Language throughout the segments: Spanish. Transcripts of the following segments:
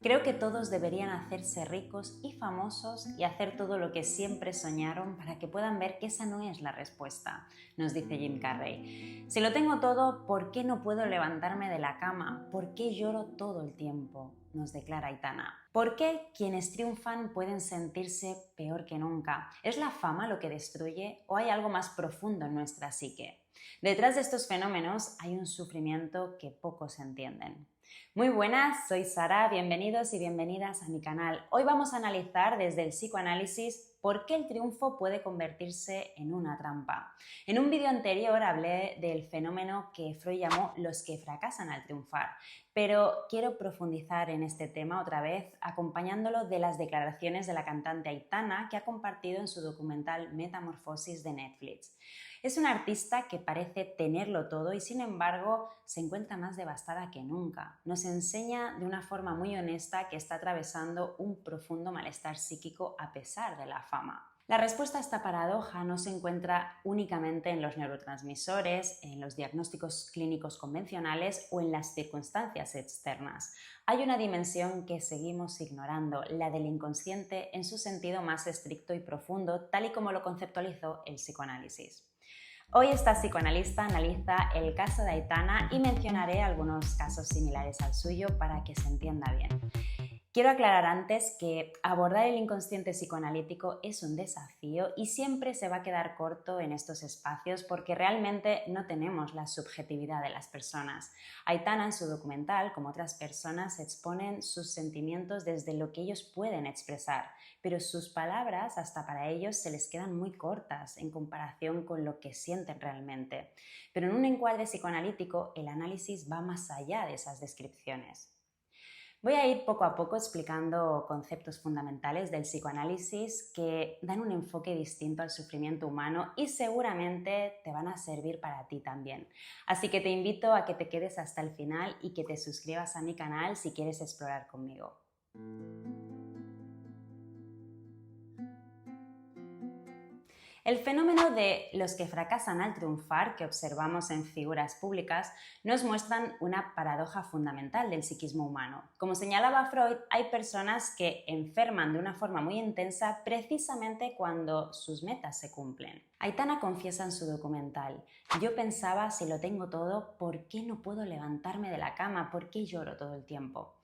Creo que todos deberían hacerse ricos y famosos y hacer todo lo que siempre soñaron para que puedan ver que esa no es la respuesta, nos dice Jim Carrey. Si lo tengo todo, ¿por qué no puedo levantarme de la cama? ¿Por qué lloro todo el tiempo? Nos declara Aitana. ¿Por qué quienes triunfan pueden sentirse peor que nunca? ¿Es la fama lo que destruye o hay algo más profundo en nuestra psique? Detrás de estos fenómenos hay un sufrimiento que pocos entienden. Muy buenas, soy Sara, bienvenidos y bienvenidas a mi canal. Hoy vamos a analizar desde el psicoanálisis por qué el triunfo puede convertirse en una trampa. En un vídeo anterior hablé del fenómeno que Freud llamó los que fracasan al triunfar, pero quiero profundizar en este tema otra vez acompañándolo de las declaraciones de la cantante Aitana que ha compartido en su documental Metamorfosis de Netflix. Es una artista que parece tenerlo todo y sin embargo se encuentra más devastada que nunca. Nos enseña de una forma muy honesta que está atravesando un profundo malestar psíquico a pesar de la fama. La respuesta a esta paradoja no se encuentra únicamente en los neurotransmisores, en los diagnósticos clínicos convencionales o en las circunstancias externas. Hay una dimensión que seguimos ignorando, la del inconsciente en su sentido más estricto y profundo, tal y como lo conceptualizó el psicoanálisis. Hoy esta psicoanalista analiza el caso de Aitana y mencionaré algunos casos similares al suyo para que se entienda bien. Quiero aclarar antes que abordar el inconsciente psicoanalítico es un desafío y siempre se va a quedar corto en estos espacios porque realmente no tenemos la subjetividad de las personas. Aitana en su documental, como otras personas, exponen sus sentimientos desde lo que ellos pueden expresar, pero sus palabras hasta para ellos se les quedan muy cortas en comparación con lo que sienten realmente. Pero en un encuadre psicoanalítico el análisis va más allá de esas descripciones. Voy a ir poco a poco explicando conceptos fundamentales del psicoanálisis que dan un enfoque distinto al sufrimiento humano y seguramente te van a servir para ti también. Así que te invito a que te quedes hasta el final y que te suscribas a mi canal si quieres explorar conmigo. El fenómeno de los que fracasan al triunfar que observamos en figuras públicas nos muestran una paradoja fundamental del psiquismo humano. Como señalaba Freud, hay personas que enferman de una forma muy intensa precisamente cuando sus metas se cumplen. Aitana confiesa en su documental: yo pensaba, si lo tengo todo, ¿por qué no puedo levantarme de la cama? ¿Por qué lloro todo el tiempo?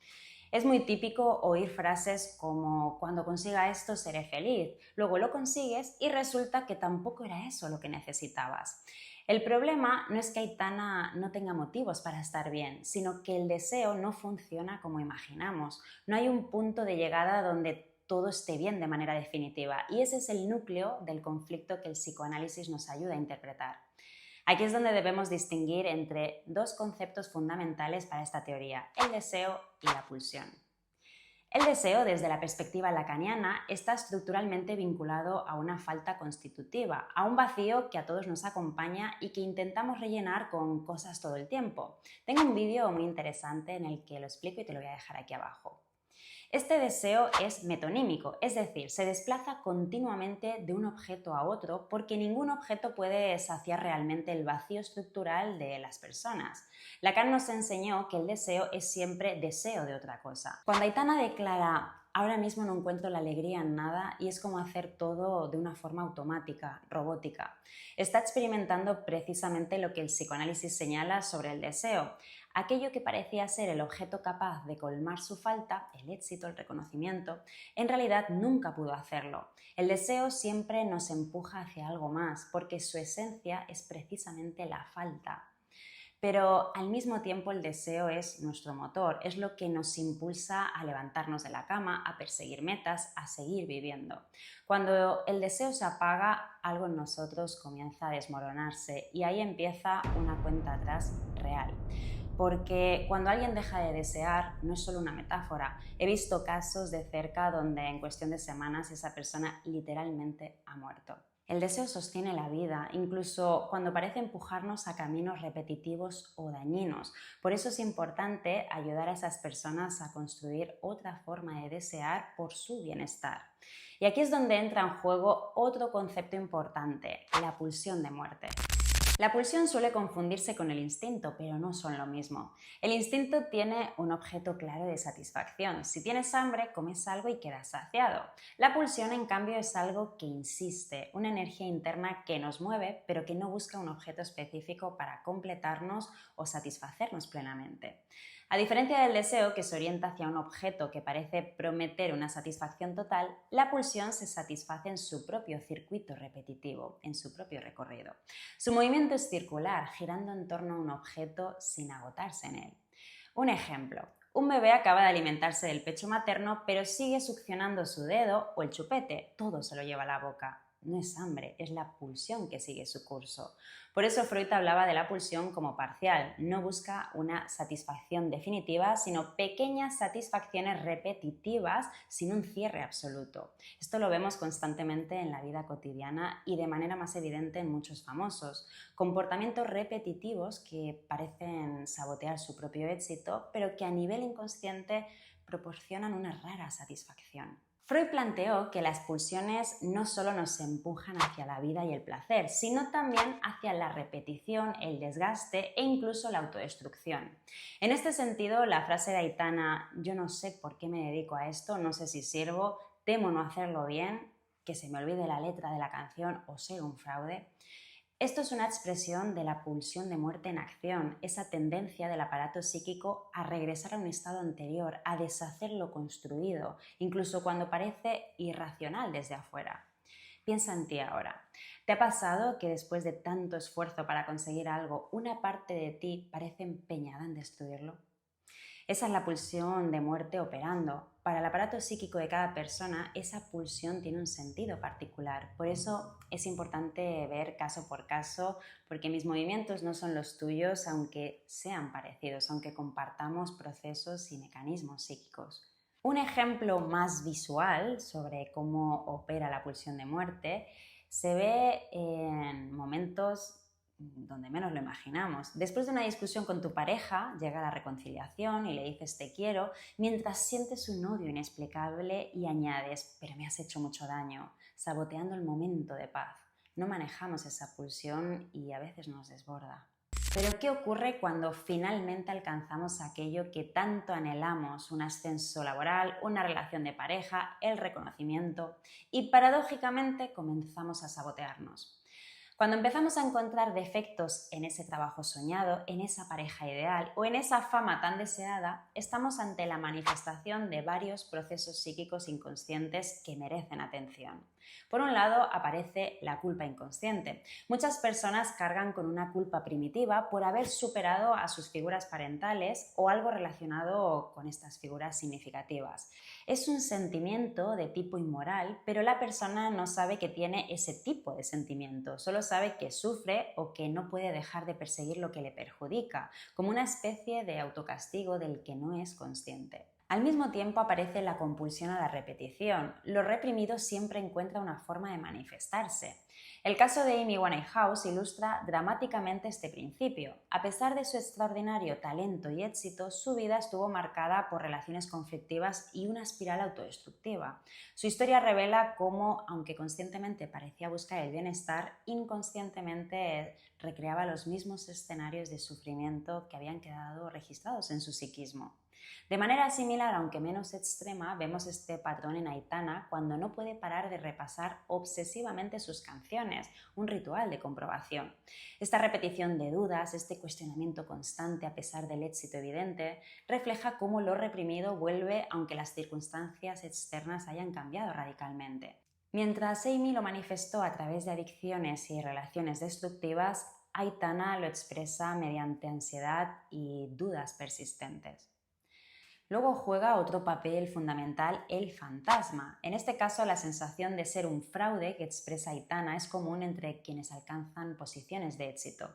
Es muy típico oír frases como cuando consiga esto seré feliz, luego lo consigues y resulta que tampoco era eso lo que necesitabas. El problema no es que Aitana no tenga motivos para estar bien, sino que el deseo no funciona como imaginamos. No hay un punto de llegada donde todo esté bien de manera definitiva y ese es el núcleo del conflicto que el psicoanálisis nos ayuda a interpretar. Aquí es donde debemos distinguir entre dos conceptos fundamentales para esta teoría: el deseo y la pulsión. El deseo, desde la perspectiva lacaniana, está estructuralmente vinculado a una falta constitutiva, a un vacío que a todos nos acompaña y que intentamos rellenar con cosas todo el tiempo. Tengo un vídeo muy interesante en el que lo explico y te lo voy a dejar aquí abajo. Este deseo es metonímico, es decir, se desplaza continuamente de un objeto a otro porque ningún objeto puede saciar realmente el vacío estructural de las personas. Lacan nos enseñó que el deseo es siempre deseo de otra cosa. Cuando Aitana declara ahora mismo no encuentro la alegría en nada y es como hacer todo de una forma automática, robótica, está experimentando precisamente lo que el psicoanálisis señala sobre el deseo. Aquello que parecía ser el objeto capaz de colmar su falta, el éxito, el reconocimiento, en realidad nunca pudo hacerlo. El deseo siempre nos empuja hacia algo más, porque su esencia es precisamente la falta. Pero al mismo tiempo el deseo es nuestro motor, es lo que nos impulsa a levantarnos de la cama, a perseguir metas, a seguir viviendo. Cuando el deseo se apaga, algo en nosotros comienza a desmoronarse y ahí empieza una cuenta atrás real. Porque cuando alguien deja de desear, no es solo una metáfora. He visto casos de cerca donde en cuestión de semanas esa persona literalmente ha muerto. El deseo sostiene la vida, incluso cuando parece empujarnos a caminos repetitivos o dañinos. Por eso es importante ayudar a esas personas a construir otra forma de desear por su bienestar. Y aquí es donde entra en juego otro concepto importante: la pulsión de muerte. La pulsión suele confundirse con el instinto, pero no son lo mismo. El instinto tiene un objeto claro de satisfacción. Si tienes hambre, comes algo y quedas saciado. La pulsión, en cambio, es algo que insiste, una energía interna que nos mueve, pero que no busca un objeto específico para completarnos o satisfacernos plenamente. A diferencia del deseo, que se orienta hacia un objeto que parece prometer una satisfacción total, la pulsión se satisface en su propio circuito repetitivo, en su propio recorrido. Su movimiento es circular, girando en torno a un objeto sin agotarse en él. Un ejemplo. Un bebé acaba de alimentarse del pecho materno, pero sigue succionando su dedo o el chupete. Todo se lo lleva a la boca. No es hambre, es la pulsión que sigue su curso. Por eso Freud hablaba de la pulsión como parcial. No busca una satisfacción definitiva, sino pequeñas satisfacciones repetitivas sin un cierre absoluto. Esto lo vemos constantemente en la vida cotidiana y de manera más evidente en muchos famosos. Comportamientos repetitivos que parecen sabotear su propio éxito, pero que a nivel inconsciente proporcionan una rara satisfacción. Freud planteó que las pulsiones no solo nos empujan hacia la vida y el placer, sino también hacia la repetición, el desgaste e incluso la autodestrucción. En este sentido, la frase de Aitana, yo no sé por qué me dedico a esto, no sé si sirvo, temo no hacerlo bien, que se me olvide la letra de la canción o ser un fraude. Esto es una expresión de la pulsión de muerte en acción, esa tendencia del aparato psíquico a regresar a un estado anterior, a deshacer lo construido, incluso cuando parece irracional desde afuera. Piensa en ti ahora. ¿Te ha pasado que después de tanto esfuerzo para conseguir algo, una parte de ti parece empeñada en destruirlo? Esa es la pulsión de muerte operando. Para el aparato psíquico de cada persona, esa pulsión tiene un sentido particular. Por eso es importante ver caso por caso, porque mis movimientos no son los tuyos, aunque sean parecidos, aunque compartamos procesos y mecanismos psíquicos. Un ejemplo más visual sobre cómo opera la pulsión de muerte se ve en momentos donde menos lo imaginamos. Después de una discusión con tu pareja, llega la reconciliación y le dices te quiero, mientras sientes un odio inexplicable y añades, pero me has hecho mucho daño, saboteando el momento de paz. No manejamos esa pulsión y a veces nos desborda. Pero ¿qué ocurre cuando finalmente alcanzamos aquello que tanto anhelamos? Un ascenso laboral, una relación de pareja, el reconocimiento y paradójicamente comenzamos a sabotearnos. Cuando empezamos a encontrar defectos en ese trabajo soñado, en esa pareja ideal o en esa fama tan deseada, estamos ante la manifestación de varios procesos psíquicos inconscientes que merecen atención. Por un lado, aparece la culpa inconsciente. Muchas personas cargan con una culpa primitiva por haber superado a sus figuras parentales o algo relacionado con estas figuras significativas. Es un sentimiento de tipo inmoral, pero la persona no sabe que tiene ese tipo de sentimiento, solo sabe que sufre o que no puede dejar de perseguir lo que le perjudica, como una especie de autocastigo del que no es consciente. Al mismo tiempo aparece la compulsión a la repetición. Lo reprimido siempre encuentra una forma de manifestarse. El caso de Amy Winehouse ilustra dramáticamente este principio. A pesar de su extraordinario talento y éxito, su vida estuvo marcada por relaciones conflictivas y una espiral autodestructiva. Su historia revela cómo, aunque conscientemente parecía buscar el bienestar, inconscientemente recreaba los mismos escenarios de sufrimiento que habían quedado registrados en su psiquismo. De manera similar, aunque menos extrema, vemos este patrón en Aitana cuando no puede parar de repasar obsesivamente sus canciones, un ritual de comprobación. Esta repetición de dudas, este cuestionamiento constante a pesar del éxito evidente, refleja cómo lo reprimido vuelve aunque las circunstancias externas hayan cambiado radicalmente. Mientras Amy lo manifestó a través de adicciones y relaciones destructivas, Aitana lo expresa mediante ansiedad y dudas persistentes. Luego juega otro papel fundamental el fantasma. En este caso, la sensación de ser un fraude que expresa Aitana es común entre quienes alcanzan posiciones de éxito.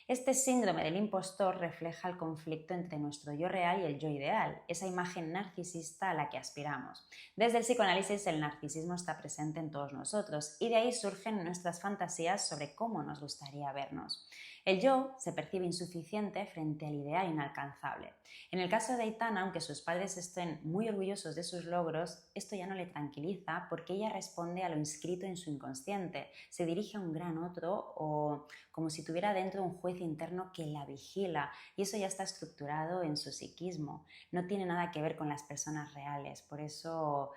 Este síndrome del impostor refleja el conflicto entre nuestro yo real y el yo ideal, esa imagen narcisista a la que aspiramos. Desde el psicoanálisis, el narcisismo está presente en todos nosotros y de ahí surgen nuestras fantasías sobre cómo nos gustaría vernos. El yo se percibe insuficiente frente al ideal inalcanzable. En el caso de Aitana, aunque sus padres estén muy orgullosos de sus logros, esto ya no le tranquiliza porque ella responde a lo inscrito en su inconsciente, se dirige a un gran otro o como si tuviera dentro un juez interno que la vigila, y eso ya está estructurado en su psiquismo. No tiene nada que ver con las personas reales, por eso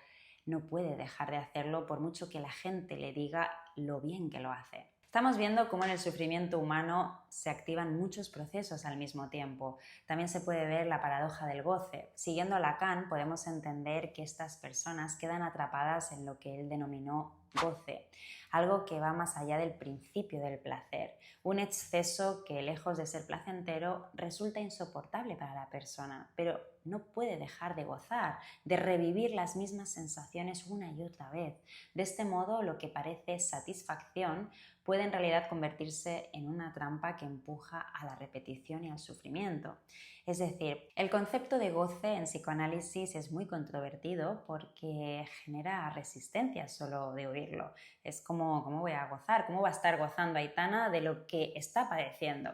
no puede dejar de hacerlo por mucho que la gente le diga lo bien que lo hace. Estamos viendo cómo en el sufrimiento humano se activan muchos procesos al mismo tiempo. También se puede ver la paradoja del goce. Siguiendo a Lacan, podemos entender que estas personas quedan atrapadas en lo que él denominó goce, algo que va más allá del principio del placer, un exceso que, lejos de ser placentero, resulta insoportable para la persona, pero no puede dejar de gozar, de revivir las mismas sensaciones una y otra vez. De este modo, lo que parece satisfacción puede en realidad convertirse en una trampa que empuja a la repetición y al sufrimiento. Es decir, el concepto de goce en psicoanálisis es muy controvertido porque genera resistencia solo de oírlo. Es como, ¿cómo voy a gozar? ¿Cómo va a estar gozando Aitana de lo que está padeciendo?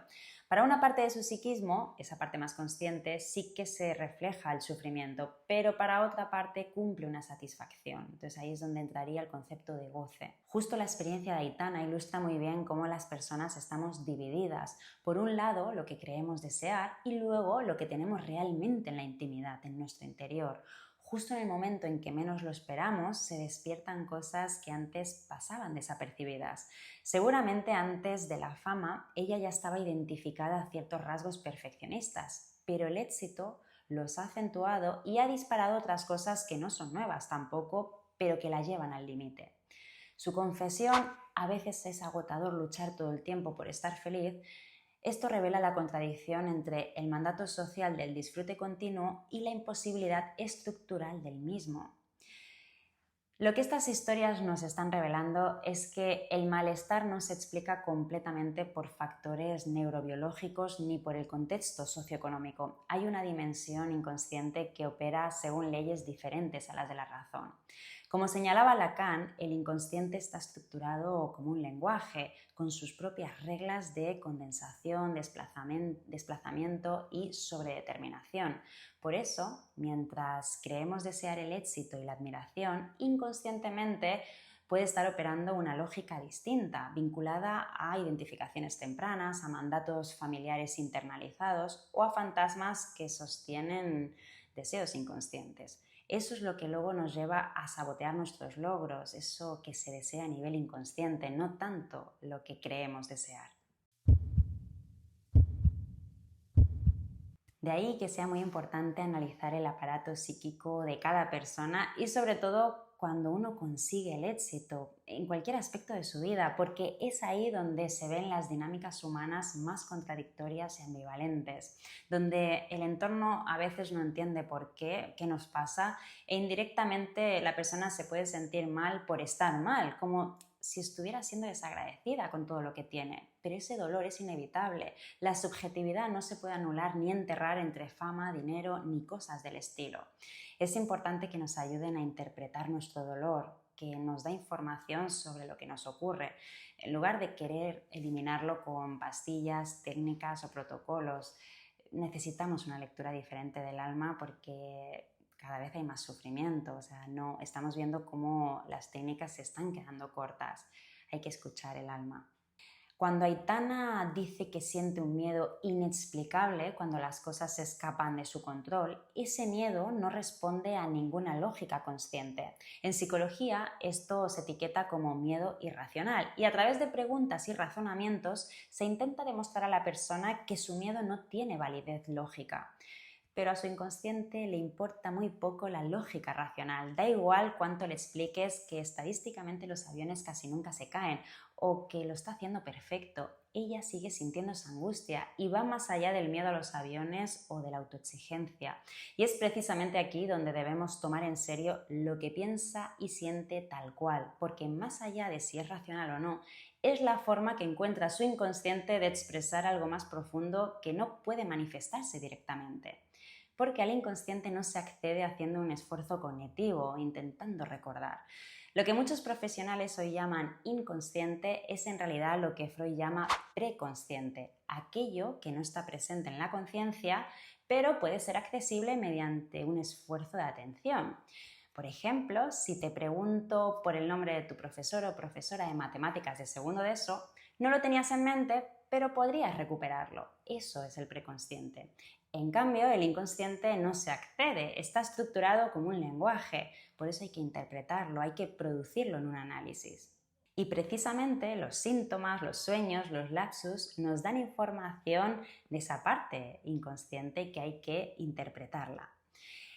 Para una parte de su psiquismo, esa parte más consciente, sí que se refleja el sufrimiento, pero para otra parte cumple una satisfacción. Entonces ahí es donde entraría el concepto de goce. Justo la experiencia de Aitana ilustra muy bien cómo las personas estamos divididas. Por un lado, lo que creemos desear y luego lo que tenemos realmente en la intimidad, en nuestro interior. Justo en el momento en que menos lo esperamos, se despiertan cosas que antes pasaban desapercibidas. Seguramente antes de la fama, ella ya estaba identificada a ciertos rasgos perfeccionistas, pero el éxito los ha acentuado y ha disparado otras cosas que no son nuevas tampoco, pero que la llevan al límite. Su confesión: a veces es agotador luchar todo el tiempo por estar feliz. Esto revela la contradicción entre el mandato social del disfrute continuo y la imposibilidad estructural del mismo. Lo que estas historias nos están revelando es que el malestar no se explica completamente por factores neurobiológicos ni por el contexto socioeconómico. Hay una dimensión inconsciente que opera según leyes diferentes a las de la razón. Como señalaba Lacan, el inconsciente está estructurado como un lenguaje, con sus propias reglas de condensación, desplazamiento y sobredeterminación. Por eso, mientras creemos desear el éxito y la admiración, inconscientemente puede estar operando una lógica distinta, vinculada a identificaciones tempranas, a mandatos familiares internalizados o a fantasmas que sostienen deseos inconscientes. Eso es lo que luego nos lleva a sabotear nuestros logros, eso que se desea a nivel inconsciente, no tanto lo que creemos desear. De ahí que sea muy importante analizar el aparato psíquico de cada persona y sobre todo cuando uno consigue el éxito en cualquier aspecto de su vida, porque es ahí donde se ven las dinámicas humanas más contradictorias y ambivalentes, donde el entorno a veces no entiende por qué nos pasa, e indirectamente la persona se puede sentir mal por estar mal, como si estuviera siendo desagradecida con todo lo que tiene. Pero ese dolor es inevitable. La subjetividad no se puede anular ni enterrar entre fama, dinero ni cosas del estilo. Es importante que nos ayuden a interpretar nuestro dolor, que nos da información sobre lo que nos ocurre, en lugar de querer eliminarlo con pastillas, técnicas o protocolos. Necesitamos una lectura diferente del alma porque cada vez hay más sufrimiento, o sea, no estamos viendo cómo las técnicas se están quedando cortas. Hay que escuchar el alma. Cuando Aitana dice que siente un miedo inexplicable cuando las cosas se escapan de su control, ese miedo no responde a ninguna lógica consciente. En psicología esto se etiqueta como miedo irracional y a través de preguntas y razonamientos se intenta demostrar a la persona que su miedo no tiene validez lógica. Pero a su inconsciente le importa muy poco la lógica racional. Da igual cuánto le expliques que estadísticamente los aviones casi nunca se caen o que lo está haciendo perfecto. Ella sigue sintiendo esa angustia y va más allá del miedo a los aviones o de la autoexigencia. Y es precisamente aquí donde debemos tomar en serio lo que piensa y siente tal cual, porque más allá de si es racional o no, es la forma que encuentra su inconsciente de expresar algo más profundo que no puede manifestarse directamente. porque al inconsciente no se accede haciendo un esfuerzo cognitivo, intentando recordar. Lo que muchos profesionales hoy llaman inconsciente es en realidad lo que Freud llama preconsciente, aquello que no está presente en la conciencia, pero puede ser accesible mediante un esfuerzo de atención. Por ejemplo, si te pregunto por el nombre de tu profesor o profesora de matemáticas de segundo de ESO, no lo tenías en mente, pero podrías recuperarlo. Eso es el preconsciente. En cambio, el inconsciente no se accede, está estructurado como un lenguaje, por eso hay que interpretarlo, hay que producirlo en un análisis. Y precisamente los síntomas, los sueños, los lapsus nos dan información de esa parte inconsciente que hay que interpretarla.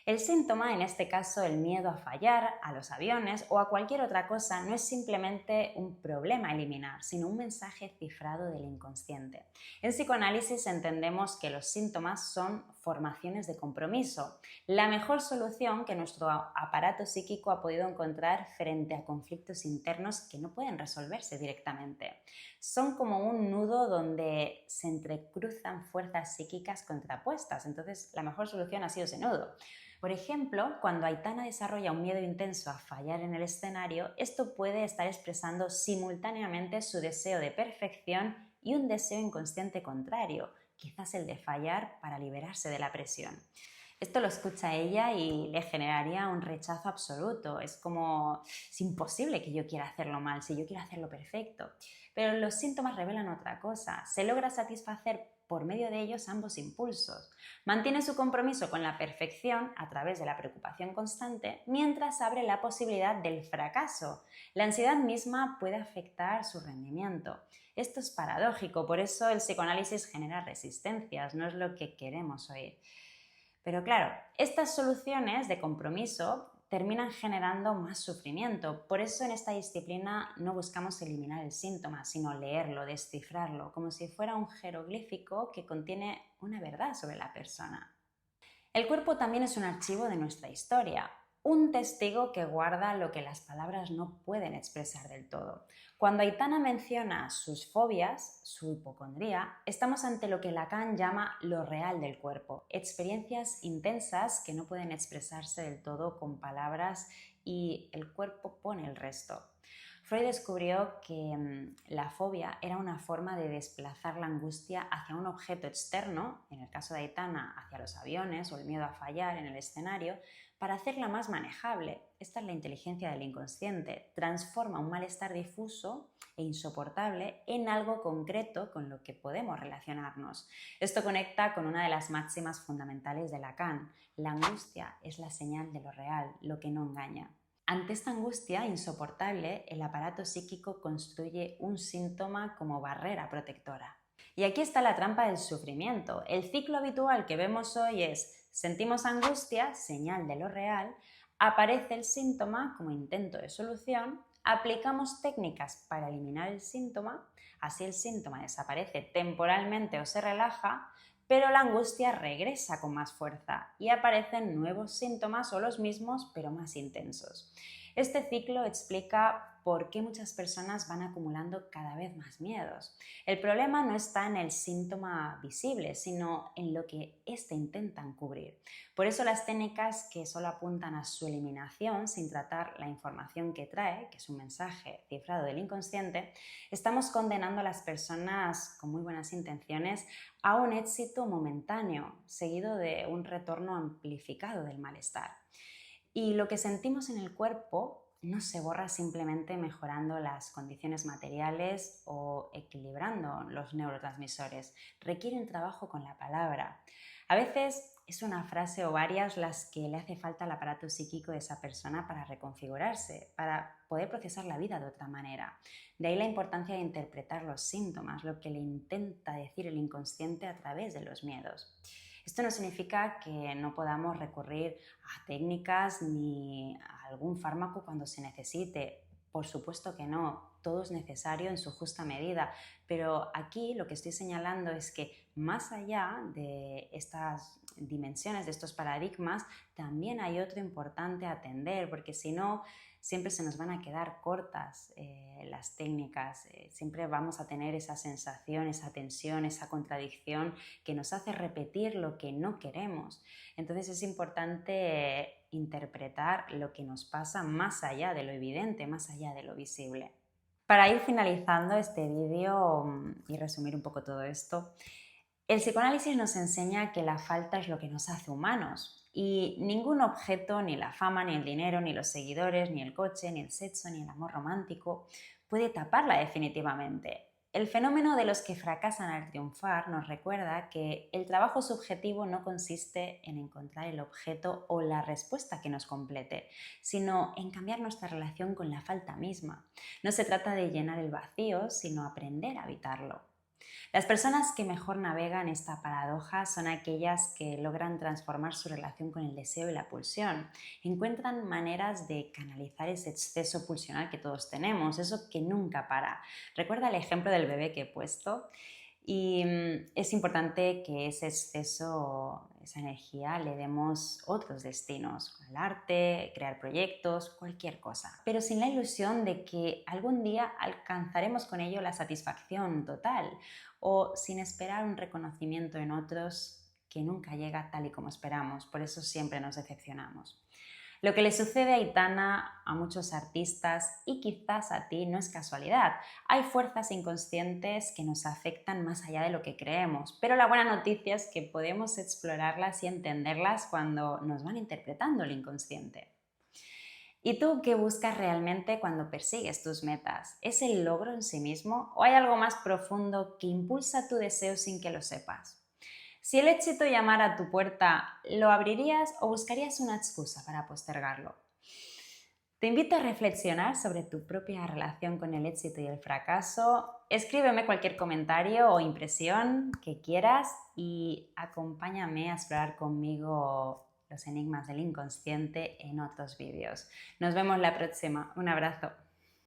El síntoma, en este caso el miedo a fallar, a los aviones o a cualquier otra cosa, no es simplemente un problema a eliminar, sino un mensaje cifrado del inconsciente. En psicoanálisis entendemos que los síntomas son formaciones de compromiso, la mejor solución que nuestro aparato psíquico ha podido encontrar frente a conflictos internos que no pueden resolverse directamente. Son como un nudo donde se entrecruzan fuerzas psíquicas contrapuestas, entonces la mejor solución ha sido ese nudo. Por ejemplo, cuando Aitana desarrolla un miedo intenso a fallar en el escenario, esto puede estar expresando simultáneamente su deseo de perfección y un deseo inconsciente contrario, quizás el de fallar para liberarse de la presión. Esto lo escucha ella y le generaría un rechazo absoluto. Es como, es imposible que yo quiera hacerlo mal, si yo quiero hacerlo perfecto. Pero los síntomas revelan otra cosa. Se logra satisfacer por medio de ellos ambos impulsos. Mantiene su compromiso con la perfección a través de la preocupación constante, mientras abre la posibilidad del fracaso. La ansiedad misma puede afectar su rendimiento. Esto es paradójico, por eso el psicoanálisis genera resistencias, no es lo que queremos oír. Pero claro, estas soluciones de compromiso terminan generando más sufrimiento. Por eso en esta disciplina no buscamos eliminar el síntoma, sino leerlo, descifrarlo, como si fuera un jeroglífico que contiene una verdad sobre la persona. El cuerpo también es un archivo de nuestra historia, un testigo que guarda lo que las palabras no pueden expresar del todo. Cuando Aitana menciona sus fobias, su hipocondría, estamos ante lo que Lacan llama lo real del cuerpo, experiencias intensas que no pueden expresarse del todo con palabras y el cuerpo pone el resto. Freud descubrió que la fobia era una forma de desplazar la angustia hacia un objeto externo, en el caso de Aitana hacia los aviones o el miedo a fallar en el escenario, para hacerla más manejable. Esta es la inteligencia del inconsciente. Transforma un malestar difuso e insoportable en algo concreto con lo que podemos relacionarnos. Esto conecta con una de las máximas fundamentales de Lacan. La angustia es la señal de lo real, lo que no engaña. Ante esta angustia insoportable, el aparato psíquico construye un síntoma como barrera protectora. Y aquí está la trampa del sufrimiento. El ciclo habitual que vemos hoy es: sentimos angustia, señal de lo real, aparece el síntoma como intento de solución, aplicamos técnicas para eliminar el síntoma, así el síntoma desaparece temporalmente o se relaja, pero la angustia regresa con más fuerza y aparecen nuevos síntomas o los mismos pero más intensos. Este ciclo explica por qué muchas personas van acumulando cada vez más miedos. El problema no está en el síntoma visible, sino en lo que éste intentan cubrir. Por eso las técnicas que solo apuntan a su eliminación sin tratar la información que trae, que es un mensaje cifrado del inconsciente, estamos condenando a las personas con muy buenas intenciones a un éxito momentáneo, seguido de un retorno amplificado del malestar. Y lo que sentimos en el cuerpo no se borra simplemente mejorando las condiciones materiales o equilibrando los neurotransmisores. Requiere un trabajo con la palabra. A veces es una frase o varias las que le hace falta al aparato psíquico de esa persona para reconfigurarse, para poder procesar la vida de otra manera. De ahí la importancia de interpretar los síntomas, lo que le intenta decir el inconsciente a través de los miedos. Esto no significa que no podamos recurrir a técnicas ni a algún fármaco cuando se necesite. Por supuesto que no, todo es necesario en su justa medida, pero aquí lo que estoy señalando es que más allá de estas dimensiones, de estos paradigmas, también hay otro importante a atender, porque si no, siempre se nos van a quedar cortas las técnicas, siempre vamos a tener esa sensación, esa tensión, esa contradicción que nos hace repetir lo que no queremos. Entonces es importante interpretar lo que nos pasa más allá de lo evidente, más allá de lo visible. Para ir finalizando este vídeo y resumir un poco todo esto, el psicoanálisis nos enseña que la falta es lo que nos hace humanos y ningún objeto, ni la fama, ni el dinero, ni los seguidores, ni el coche, ni el sexo, ni el amor romántico puede taparla definitivamente. El fenómeno de los que fracasan al triunfar nos recuerda que el trabajo subjetivo no consiste en encontrar el objeto o la respuesta que nos complete, sino en cambiar nuestra relación con la falta misma. No se trata de llenar el vacío, sino aprender a habitarlo. Las personas que mejor navegan esta paradoja son aquellas que logran transformar su relación con el deseo y la pulsión. Encuentran maneras de canalizar ese exceso pulsional que todos tenemos, eso que nunca para. Recuerda el ejemplo del bebé que he puesto. Y es importante que ese exceso, esa energía, le demos otros destinos, al arte, crear proyectos, cualquier cosa. Pero sin la ilusión de que algún día alcanzaremos con ello la satisfacción total o sin esperar un reconocimiento en otros que nunca llega tal y como esperamos. Por eso siempre nos decepcionamos. Lo que le sucede a Aitana, a muchos artistas y quizás a ti no es casualidad. Hay fuerzas inconscientes que nos afectan más allá de lo que creemos, pero la buena noticia es que podemos explorarlas y entenderlas cuando nos van interpretando el inconsciente. ¿Y tú qué buscas realmente cuando persigues tus metas? ¿Es el logro en sí mismo o hay algo más profundo que impulsa tu deseo sin que lo sepas? Si el éxito llamara a tu puerta, ¿lo abrirías o buscarías una excusa para postergarlo? Te invito a reflexionar sobre tu propia relación con el éxito y el fracaso. Escríbeme cualquier comentario o impresión que quieras y acompáñame a explorar conmigo los enigmas del inconsciente en otros vídeos. Nos vemos la próxima. Un abrazo.